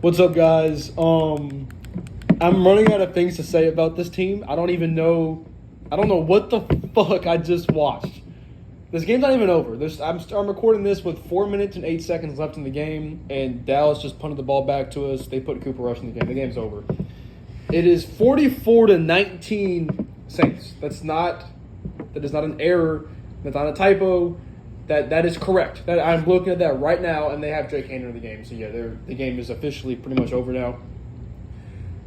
What's up, guys? I'm running out of things to say about this team. I don't know what the fuck I just watched. This game's not even over. I'm recording this with 4 minutes and 8 seconds left in the game, and Dallas just punted the ball back to us. They put Cooper Rush in the game. The game's over. It is 44-19 Saints. That is not an error. That's not a typo. That is correct. That I'm looking at that right now, and they have Drake Hayner in the game. So yeah, the game is officially pretty much over now.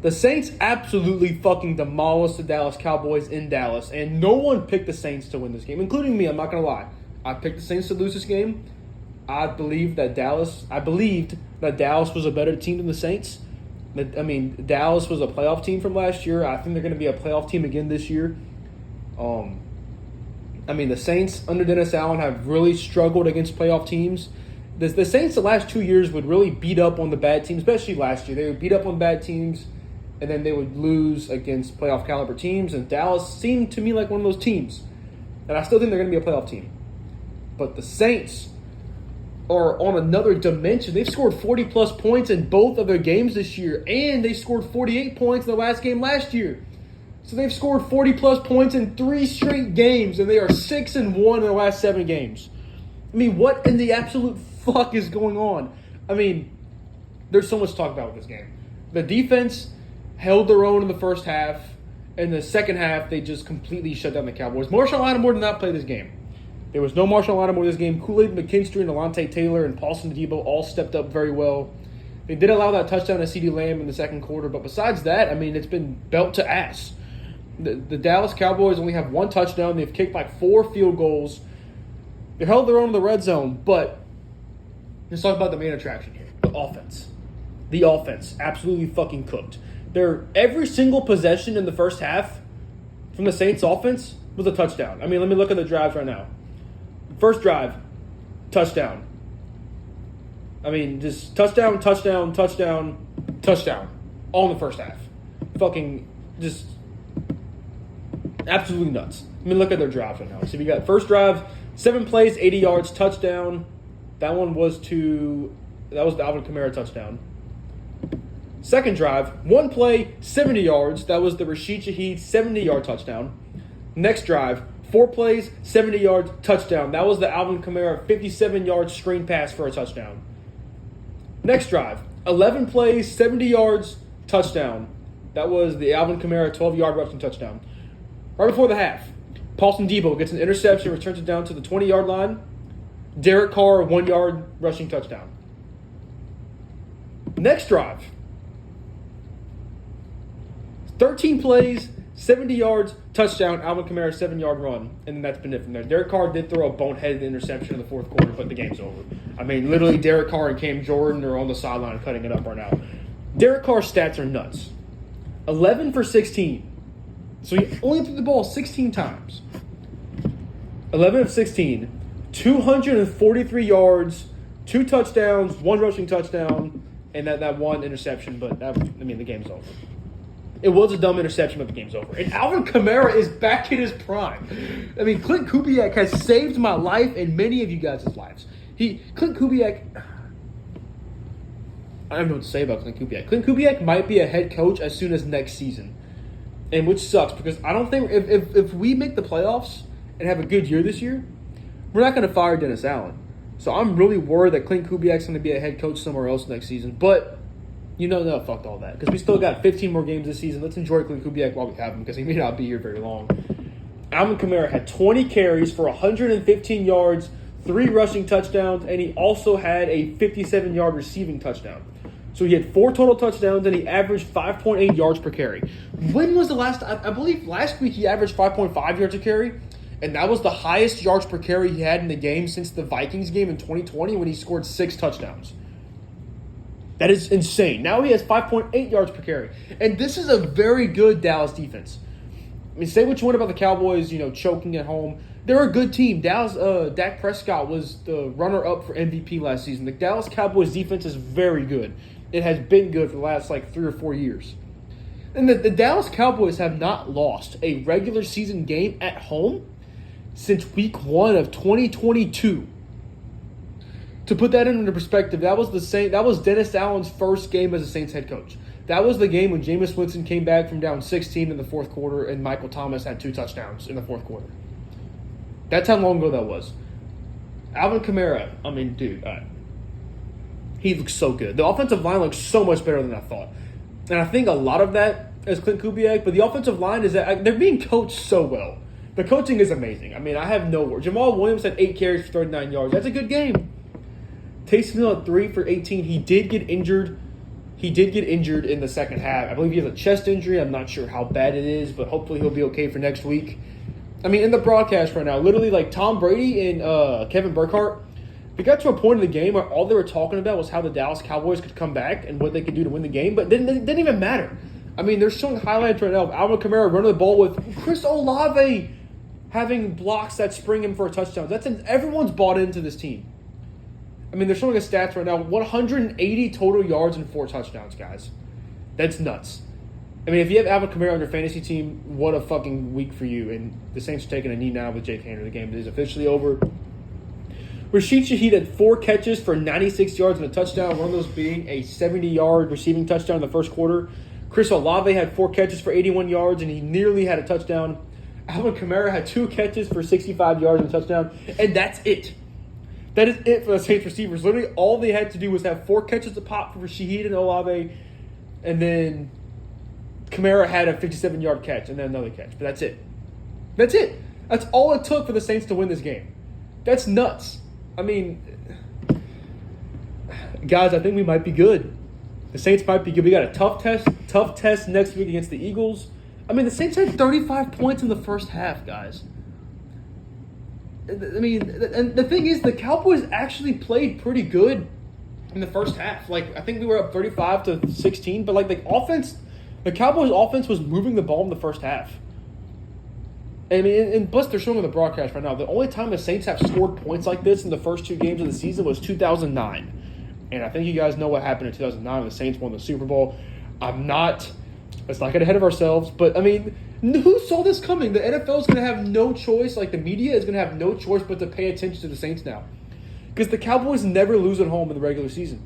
The Saints absolutely fucking demolished the Dallas Cowboys in Dallas, and no one picked the Saints to win this game, including me. I'm not gonna lie. I picked the Saints to lose this game. I believed that Dallas was a better team than the Saints. Dallas was a playoff team from last year. I think they're going to be a playoff team again this year. The Saints under Dennis Allen have really struggled against playoff teams. The Saints the last 2 years would really beat up on the bad teams, especially last year. They would beat up on bad teams, and then they would lose against playoff caliber teams. And Dallas seemed to me like one of those teams. And I still think they're going to be a playoff team. But the Saints are on another dimension. They've scored 40-plus points in both of their games this year, and they scored 48 points in the last game last year. So they've scored 40-plus points in 3 straight games, and they are 6-1 in their last 7 games. What in the absolute fuck is going on? There's so much to talk about with this game. The defense held their own in the first half. In the second half, they just completely shut down the Cowboys. Marshall Lattimore did not play this game. There was no Marshall Lattimore this game. Kool-Aid McKinstry and Alontae Taylor and Paulson Adebo all stepped up very well. They did allow that touchdown to CeeDee Lamb in the second quarter, but besides that, it's been belt to ass. The Dallas Cowboys only have 1 touchdown. They've kicked like 4 field goals. They held their own in the red zone, but let's talk about the main attraction here, the offense. The offense absolutely fucking cooked. Every single possession in the first half from the Saints offense was a touchdown. Let me look at the drives right now. First drive, touchdown. Just touchdown, touchdown, touchdown, touchdown. All in the first half. Fucking just absolutely nuts. Look at their drives right now. So we got first drive, 7 plays, 80 yards, touchdown. That was the Alvin Kamara touchdown. Second drive, 1 play, 70 yards. That was the Rashid Shaheed 70-yard touchdown. Next drive, 4 plays, 70 yards, touchdown. That was the Alvin Kamara 57-yard screen pass for a touchdown. Next drive, 11 plays, 70 yards, touchdown. That was the Alvin Kamara 12-yard rushing touchdown. Right before the half, Paulson Adebo gets an interception, returns it down to the 20-yard line. Derek Carr, 1-yard rushing touchdown. Next drive, 13 plays, 70 yards, touchdown, Alvin Kamara 7-yard run, and that's been it from there. Derek Carr did throw a boneheaded interception in the fourth quarter, but the game's over. Literally, Derek Carr and Cam Jordan are on the sideline cutting it up right now. Derek Carr's stats are nuts. 11 for 16. So he only threw the ball 16 times. 11 of 16. 243 yards, 2 touchdowns, 1 rushing touchdown, and that 1 interception, but the game's over. It was a dumb interception, but the game's over. And Alvin Kamara is back in his prime. Clint Kubiak has saved my life and many of you guys' lives. Clint Kubiak, I don't know what to say about Clint Kubiak. Clint Kubiak might be a head coach as soon as next season, and which sucks because I don't think if we make the playoffs and have a good year this year, we're not going to fire Dennis Allen. So I'm really worried that Clint Kubiak's going to be a head coach somewhere else next season, but. No, fuck all that. Because we still got 15 more games this season. Let's enjoy Clint Kubiak while we have him because he may not be here very long. Alvin Kamara had 20 carries for 115 yards, 3 rushing touchdowns, and he also had a 57-yard receiving touchdown. So he had 4 total touchdowns, and he averaged 5.8 yards per carry. When was the last – I believe last week he averaged 5.5 yards a carry, and that was the highest yards per carry he had in the game since the Vikings game in 2020 when he scored 6 touchdowns. That is insane. Now he has 5.8 yards per carry. And this is a very good Dallas defense. Say what you want about the Cowboys, choking at home. They're a good team. Dak Prescott was the runner-up for MVP last season. The Dallas Cowboys defense is very good. It has been good for the last 3 or 4 years. And the Dallas Cowboys have not lost a regular season game at home since week 1 of 2022. To put that into perspective, that was Dennis Allen's first game as a Saints head coach. That was the game when Jameis Winston came back from down 16 in the fourth quarter and Michael Thomas had 2 touchdowns in the fourth quarter. That's how long ago that was. Alvin Kamara, I mean, dude, he looks so good. The offensive line looks so much better than I thought. And I think a lot of that is Clint Kubiak, but the offensive line is that they're being coached so well. The coaching is amazing. I mean, I have no words. Jamal Williams had 8 carries for 39 yards. That's a good game. Taysom Hill had 3 for 18. He did get injured. In the second half. I believe he has a chest injury. I'm not sure how bad it is, but hopefully he'll be okay for next week. I mean, in the broadcast right now, literally like Tom Brady and Kevin Burkhardt, we got to a point in the game where all they were talking about was how the Dallas Cowboys could come back and what they could do to win the game, but it didn't even matter. I mean, they're showing highlights right now of Alvin Kamara running the ball with Chris Olave having blocks that spring him for a touchdown. Everyone's bought into this team. I mean, they're showing us stats right now. 180 total yards and 4 touchdowns, guys. That's nuts. I mean, if you have Alvin Kamara on your fantasy team, what a fucking week for you. And the Saints are taking a knee now with Jake Haener. The game is officially over. Rashid Shaheed had 4 catches for 96 yards and a touchdown, one of those being a 70-yard receiving touchdown in the first quarter. Chris Olave had 4 catches for 81 yards, and he nearly had a touchdown. Alvin Kamara had 2 catches for 65 yards and a touchdown, and that's it. That is it for the Saints receivers. Literally, all they had to do was have 4 catches a pop for Shaheed and Olave, and then Kamara had a 57-yard catch and then another catch. But that's it. That's it. That's all it took for the Saints to win this game. That's nuts. I mean, guys, I think we might be good. The Saints might be good. We got a tough test next week against the Eagles. I mean, the Saints had 35 points in the first half, guys. I mean, and the thing is, the Cowboys actually played pretty good in the first half. Like, I think we were up 35-16, but like the Cowboys' offense was moving the ball in the first half. I mean, and plus they're showing on the broadcast right now, the only time the Saints have scored points like this in the first 2 games of the season was 2009. And I think you guys know what happened in 2009 when the Saints won the Super Bowl. Let's not get ahead of ourselves, but I mean, who saw this coming? The NFL is going to have no choice, like the media is going to have no choice but to pay attention to the Saints now. Because the Cowboys never lose at home in the regular season.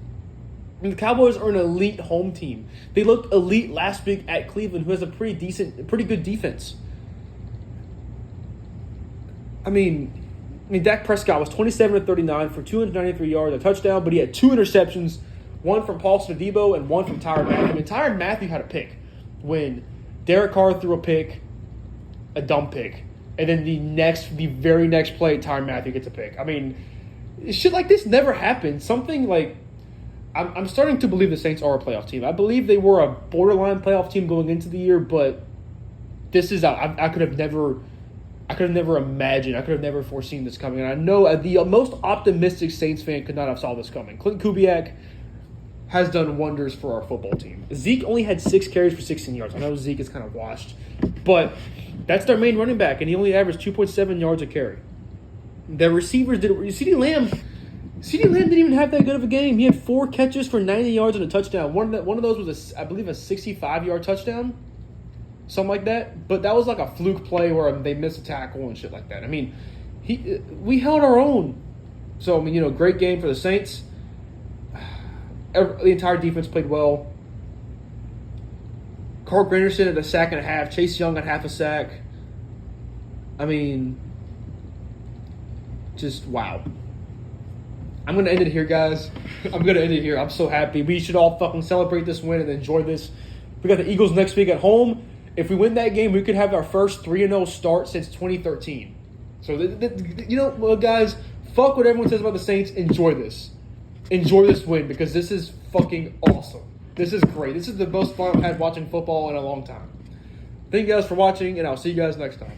And the Cowboys are an elite home team. They looked elite last week at Cleveland, who has a pretty good defense. I mean, Dak Prescott was 27-39 for 293 yards, a touchdown, but he had 2 interceptions, one from Paulson Adebo and one from Tyrann Mathieu. I mean, Tyrann Mathieu had a pick when Derek Carr threw a dumb pick, and then the very next play, Tyrann Mathieu gets a pick. I mean, shit like this never happened. Something like I'm starting to believe the Saints are a playoff team. I believe they were a borderline playoff team going into the year, but this is I could have never imagined. I could have never foreseen this coming. And I know the most optimistic Saints fan could not have saw this coming. Clint Kubiak has done wonders for our football team. Zeke only had 6 carries for 16 yards. I know Zeke is kind of washed, but that's their main running back, and he only averaged 2.7 yards a carry. The receivers did. CeeDee Lamb didn't even have that good of a game. He had 4 catches for 90 yards and a touchdown. One of those was, I believe, a 65-yard touchdown, something like that. But that was like a fluke play where they missed a tackle and shit like that. I mean, we held our own. So, I mean, great game for the Saints. The entire defense played well. Carl Granderson had a sack and a half. Chase Young had half a sack. I mean, just wow. I'm going to end it here, guys. I'm so happy. We should all fucking celebrate this win and enjoy this. We got the Eagles next week at home. If we win that game, we could have our first 3-0 start since 2013. So, guys, fuck what everyone says about the Saints. Enjoy this. Enjoy this win because this is fucking awesome. This is great. This is the most fun I've had watching football in a long time. Thank you guys for watching, and I'll see you guys next time.